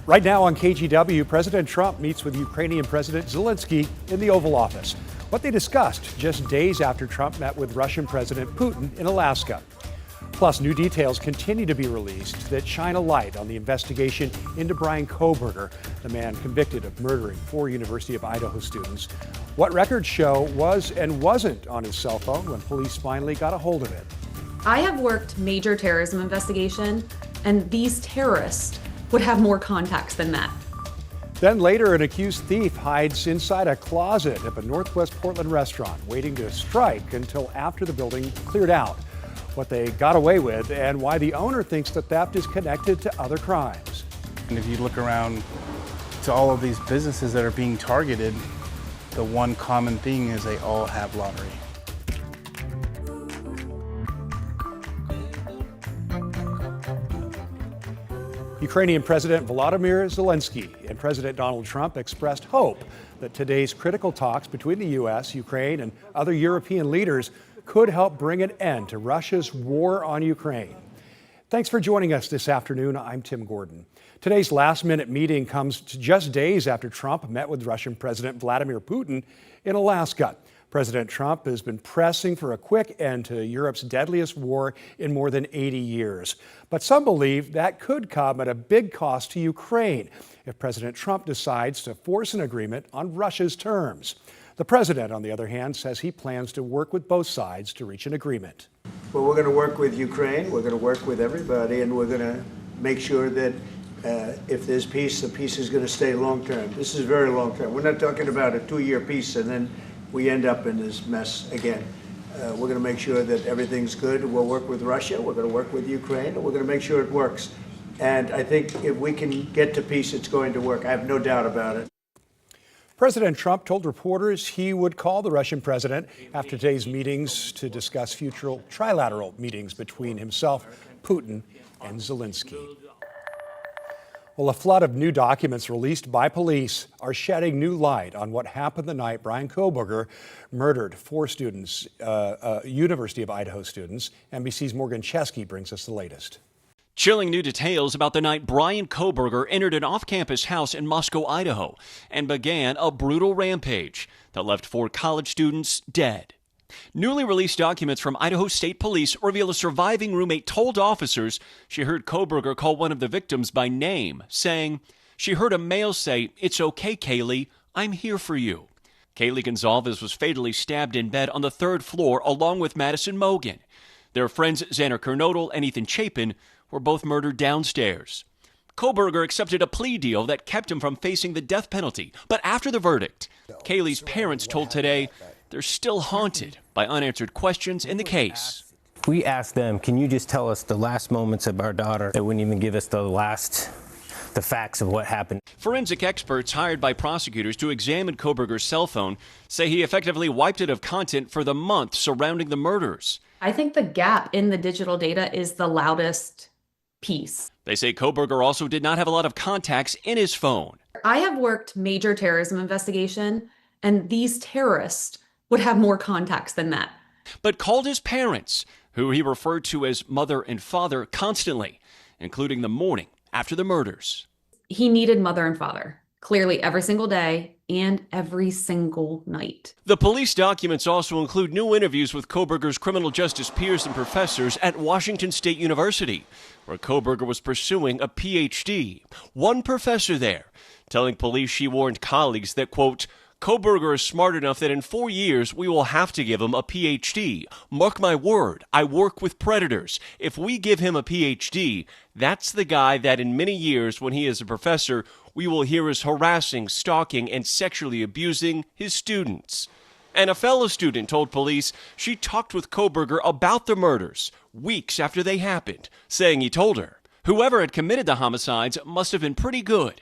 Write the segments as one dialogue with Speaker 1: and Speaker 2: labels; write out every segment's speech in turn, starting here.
Speaker 1: Right now on KGW, President Trump meets with Ukrainian President Zelinski in the Oval Office. What they discussed just days after Trump met with Russian President Putin in Alaska. Plus, new details continue to be released that shine a light on the investigation into Bryan Kohberger, the man convicted of murdering 4 University of Idaho students. What records show was and wasn't on his cell phone when police finally got a hold of it.
Speaker 2: I have worked major terrorism investigation, and these terrorists would have more contacts than that.
Speaker 1: Then later, an accused thief hides inside a closet at a Northwest Portland restaurant, waiting to strike until after the building cleared out. What they got away with and why the owner thinks the theft is connected to other crimes.
Speaker 3: And if you look around to all of these businesses that are being targeted, the one common thing is they all have lottery.
Speaker 1: Ukrainian President Volodymyr Zelinski and President Donald Trump expressed hope that today's critical talks between the U.S., Ukraine, and other European leaders could help bring an end to Russia's war on Ukraine. Thanks for joining us this afternoon. I'm Tim Gordon. Today's last-minute meeting comes just days after Trump met with Russian President Vladimir Putin in Alaska. President Trump has been pressing for a quick end to Europe's deadliest war in more than 80 years. But some believe that could come at a big cost to Ukraine if President Trump decides to force an agreement on Russia's terms. The president, on the other hand, says he plans to work with both sides to reach an agreement.
Speaker 4: Well, we're going to work with Ukraine, we're going to work with everybody, and we're going to make sure that if there's peace, the peace is going to stay long-term. This is very long-term. We're not talking about a 2-year peace and then we end up in this mess again. We're going to make sure that everything's good. We'll work with Russia, we're going to work with Ukraine, and we're going to make sure it works. And I think if we can get to peace, it's going to work. I have no doubt about it.
Speaker 1: President Trump told reporters he would call the Russian president after today's meetings to discuss future trilateral meetings between himself, Putin, and Zelinski. Well, a flood of new documents released by police are shedding new light on what happened the night Bryan Kohberger murdered 4 students, University of Idaho students. NBC's Morgan Chesky brings us the latest.
Speaker 5: Chilling new details about the night Bryan Kohberger entered an off-campus house in Moscow, Idaho, and began a brutal rampage that left 4 college students dead. Newly released documents from Idaho State Police reveal a surviving roommate told officers she heard Kohberger call one of the victims by name, saying, "She heard a male say, 'It's okay, Kaylee, I'm here for you.'" Kaylee Gonzalez was fatally stabbed in bed on the 3rd floor along with Madison Mogan. Their friends Xander Kernodle and Ethan Chapin were both murdered downstairs. Kohberger accepted a plea deal that kept him from facing the death penalty. But after the verdict, Kaylee's parents told Today they're still haunted by unanswered questions in the case.
Speaker 6: We asked them, can you just tell us the last moments of our daughter? They wouldn't even give us the facts of what happened.
Speaker 5: Forensic experts hired by prosecutors to examine Kohberger's cell phone say he effectively wiped it of content for the month surrounding the murders.
Speaker 2: I think the gap in the digital data is the loudest piece.
Speaker 5: They say Kohberger also did not have a lot of contacts in his phone.
Speaker 2: I have worked major terrorism investigation, and these terrorists would have more contacts than that.
Speaker 5: But called his parents, who he referred to as mother and father, constantly, including the morning after the murders.
Speaker 2: He needed mother and father, clearly every single day and every single night.
Speaker 5: The police documents also include new interviews with Kohberger's criminal justice peers and professors at Washington State University, where Kohberger was pursuing a PhD. One professor there telling police she warned colleagues that, quote, "Kohberger is smart enough that in 4 years we will have to give him a PhD. Mark my word, I work with predators. If we give him a PhD, that's the guy that in many years when he is a professor, we will hear is harassing, stalking, and sexually abusing his students." And a fellow student told police she talked with Kohberger about the murders weeks after they happened, saying he told her whoever had committed the homicides must have been pretty good,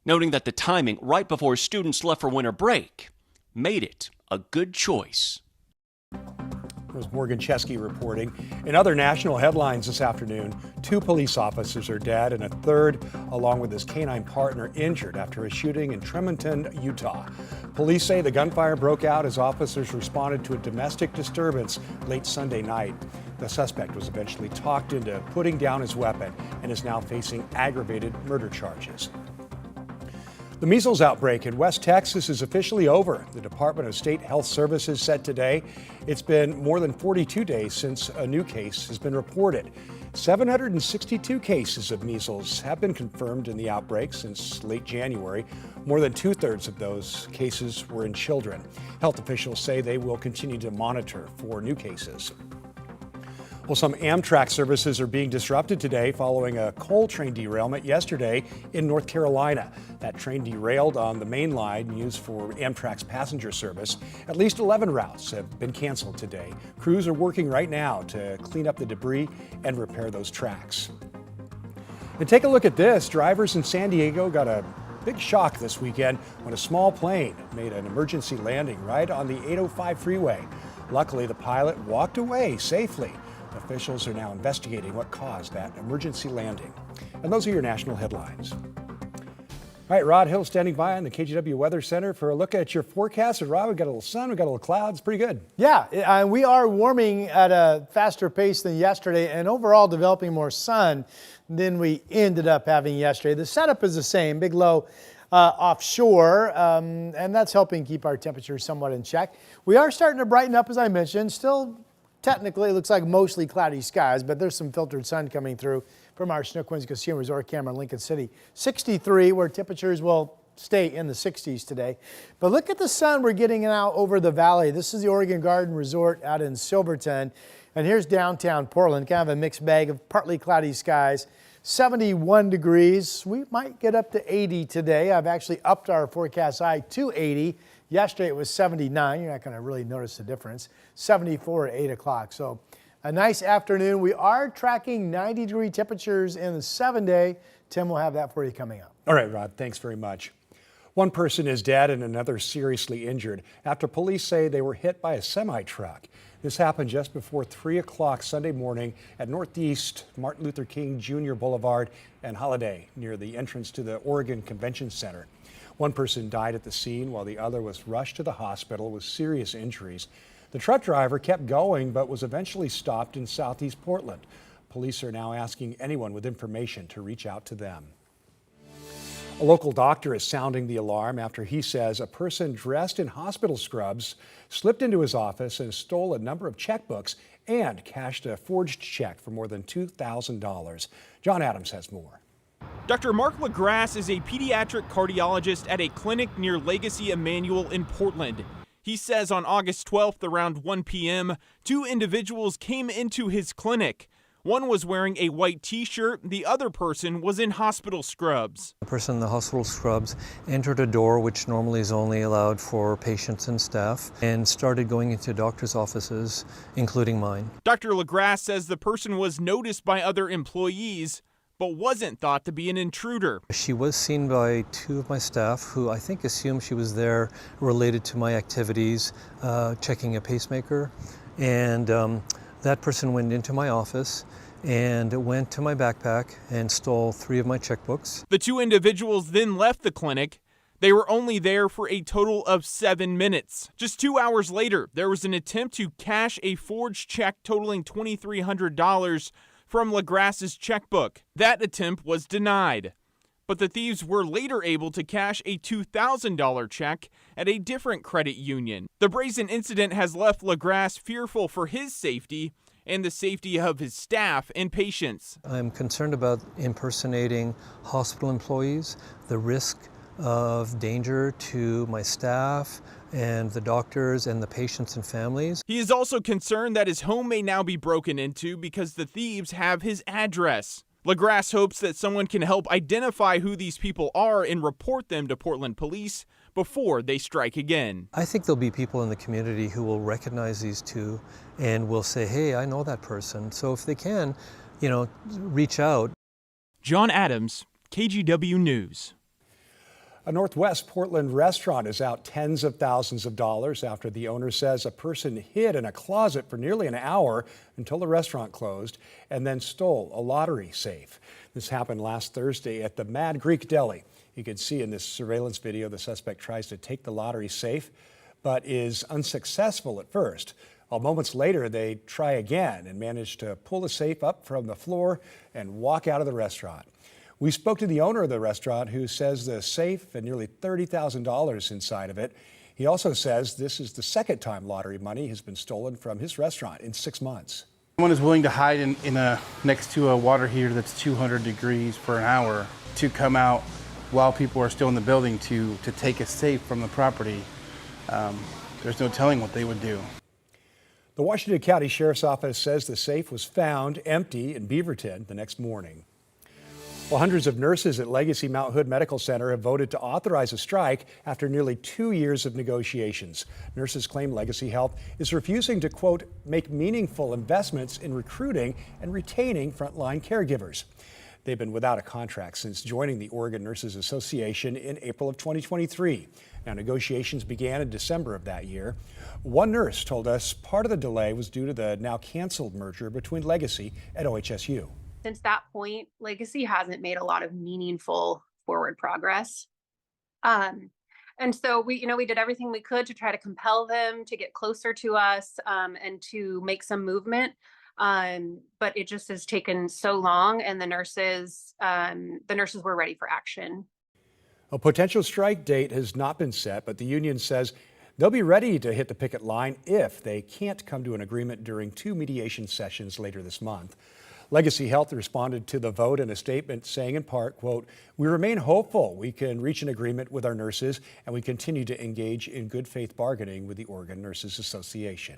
Speaker 5: noting that the timing right before students left for winter break made it a good choice.
Speaker 1: It was Morgan Chesky reporting. In other national headlines this afternoon, 2 police officers are dead and a third, along with his canine partner, injured after a shooting in Tremonton, Utah. Police say the gunfire broke out as officers responded to a domestic disturbance late Sunday night. The suspect was eventually talked into putting down his weapon and is now facing aggravated murder charges. The measles outbreak in West Texas is officially over. The Department of State Health Services said today it's been more than 42 days since a new case has been reported. 762 cases of measles have been confirmed in the outbreak since late January. More than 2/3 of those cases were in children. Health officials say they will continue to monitor for new cases. Well, some Amtrak services are being disrupted today following a coal train derailment yesterday in North Carolina. That train derailed on the main line used for Amtrak's passenger service. At least 11 routes have been canceled today. Crews are working right now to clean up the debris and repair those tracks. And take a look at this. Drivers in San Diego got a big shock this weekend when a small plane made an emergency landing right on the 805 freeway. Luckily, the pilot walked away safely. Officials are now investigating what caused that emergency landing. And those are your national headlines. All right, Rod Hill standing by on the KGW Weather Center for a look at your forecast. And Rod, we've got a little sun, we've got a little clouds, pretty good.
Speaker 7: Yeah, we are warming at a faster pace than yesterday and overall developing more sun than we ended up having yesterday. The setup is the same, big low offshore, and that's helping keep our temperatures somewhat in check. We are starting to brighten up, as I mentioned. Still, technically, it looks like mostly cloudy skies, but there's some filtered sun coming through from our Chinook Winds Casino Resort camera in Lincoln City. 63, where temperatures will stay in the 60s today. But look at the sun we're getting out over the valley. This is the Oregon Garden Resort out in Silverton. And here's downtown Portland, kind of a mixed bag of partly cloudy skies. 71 degrees. We might get up to 80 today. I've actually upped our forecast high to 80. Yesterday it was 79. You're not going to really notice the difference. 74 at 8 o'clock. So a nice afternoon. We are tracking 90-degree temperatures in the 7-day. Tim will have that for you coming up.
Speaker 1: All right, Rod, thanks very much. One person is dead and another seriously injured after police say they were hit by a semi-truck. This happened just before 3 o'clock Sunday morning at Northeast Martin Luther King Jr. Boulevard and Holiday near the entrance to the Oregon Convention Center. One person died at the scene while the other was rushed to the hospital with serious injuries. The truck driver kept going but was eventually stopped in southeast Portland. Police are now asking anyone with information to reach out to them. A local doctor is sounding the alarm after he says a person dressed in hospital scrubs slipped into his office and stole a number of checkbooks and cashed a forged check for more than $2,000. John Adams has more.
Speaker 8: Dr. Mark LaGrasse is a pediatric cardiologist at a clinic near Legacy Emanuel in Portland. He says on August 12th around 1 p.m., two individuals came into his clinic. One was wearing a white t-shirt, the other person was in hospital scrubs.
Speaker 9: The person in the hospital scrubs entered a door which normally is only allowed for patients and staff and started going into doctors' offices, including mine.
Speaker 8: Dr. LaGrasse says the person was noticed by other employees, but wasn't thought to be an intruder.
Speaker 9: She was seen by two of my staff who I think assumed she was there related to my activities, checking a pacemaker. And that person went into my office and went to my backpack and stole 3 of my checkbooks.
Speaker 8: The two individuals then left the clinic. They were only there for a total of 7 minutes. Just 2 hours later, there was an attempt to cash a forged check totaling $2,300 from LaGrasse's checkbook. That attempt was denied. But the thieves were later able to cash a $2,000 check at a different credit union. The brazen incident has left LaGrasse fearful for his safety and the safety of his staff and patients.
Speaker 9: I'm concerned about impersonating hospital employees, the risk of danger to my staff and the doctors and the patients and families.
Speaker 8: He is also concerned that his home may now be broken into because the thieves have his address. LaGrasse hopes that someone can help identify who these people are and report them to Portland police before they strike again.
Speaker 9: I think there'll be people in the community who will recognize these two and will say, hey, I know that person. So if they can, reach out.
Speaker 8: John Adams, KGW News.
Speaker 1: A Northwest Portland restaurant is out tens of thousands of dollars after the owner says a person hid in a closet for nearly an hour until the restaurant closed and then stole a lottery safe. This happened last Thursday at the Mad Greek Deli. You can see in this surveillance video the suspect tries to take the lottery safe but is unsuccessful at first. While moments later, they try again and manage to pull the safe up from the floor and walk out of the restaurant. We spoke to the owner of the restaurant who says the safe and nearly $30,000 inside of it. He also says this is the second time lottery money has been stolen from his restaurant in 6 months.
Speaker 3: Someone is willing to hide next to a water heater that's 200 degrees for an hour to come out while people are still in the building to take a safe from the property. There's no telling what they would do.
Speaker 1: The Washington County Sheriff's Office says the safe was found empty in Beaverton the next morning. Well, hundreds of nurses at Legacy Mount Hood Medical Center have voted to authorize a strike after nearly 2 years of negotiations. Nurses claim Legacy Health is refusing to, quote, make meaningful investments in recruiting and retaining frontline caregivers. They've been without a contract since joining the Oregon Nurses Association in April of 2023. Now, negotiations began in December of that year. One nurse told us part of the delay was due to the now canceled merger between Legacy and OHSU.
Speaker 10: Since that point, Legacy hasn't made a lot of meaningful forward progress. And so we did everything we could to try to compel them to get closer to us and to make some movement. But it just has taken so long, and the nurses were ready for action.
Speaker 1: A potential strike date has not been set, but the union says they'll be ready to hit the picket line if they can't come to an agreement during 2 mediation sessions later this month. Legacy Health responded to the vote in a statement saying in part, quote, we remain hopeful we can reach an agreement with our nurses, and we continue to engage in good faith bargaining with the Oregon Nurses Association.